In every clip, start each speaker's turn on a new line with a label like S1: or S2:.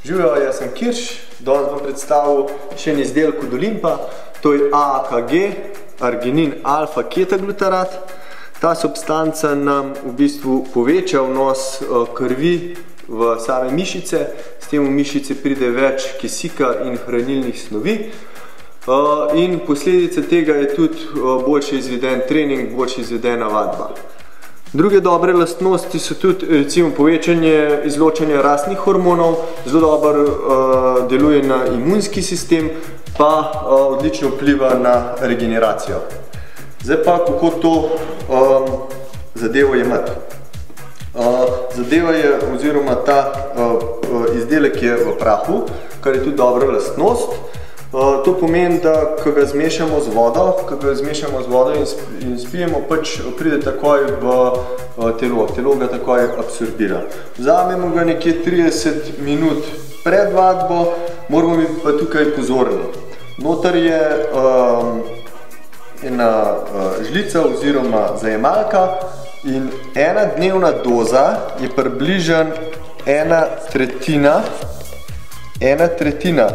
S1: Živijo, jaz sem Kirš, danes bom predstavil še en izdelek od Olimpa, to je AAKG, arginin alfa ketaglutarat. Ta substanca nam v bistvu poveča vnos krvi v same mišice, s tem v mišice pride več kisika in hranilnih snovi in posledica tega je tudi boljše izveden trening, boljše izvedena vadba. Druge dobre lastnosti so tudi recimo povečanje izločanja rastnih hormonov, zelo dobro deluje na imunski sistem, pa odlično vpliva na regeneracijo. Zdaj pa, kako to zadevo jemati. Zadeva je, oziroma ta izdelek je v prahu, kar je tudi dobra lastnost. To pomeni, da ko ga zmešamo z vodo in spijemo, pač pride takoj v telo. Telo ga takoj absorbira. Vzamemo ga nekje 30 minut pred vadbo, moramo biti pa tukaj pozorni. Noter je ena žlica oziroma zajemalka in ena dnevna doza je približno ena tretjina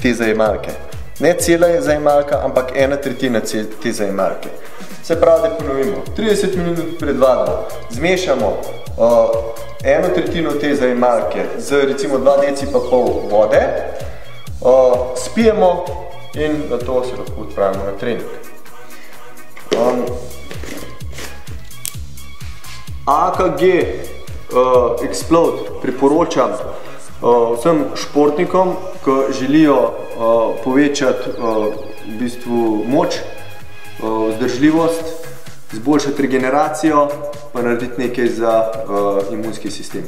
S1: te zajemalke. Ne cela zajemalka, ampak ena tretjina te zajemalke. Se pravi, da ponovimo. 30 minut pred vadbo zmešamo eno tretjino te zajemalke z recimo 2,5 deci vode, spijemo in na to se lahko odpravimo na trening. AAKG Explode priporočam vsem športnikom, ki želijo povečati v bistvu moč, vzdržljivost, zboljšati regeneracijo, pa narediti nekaj za imunski sistem.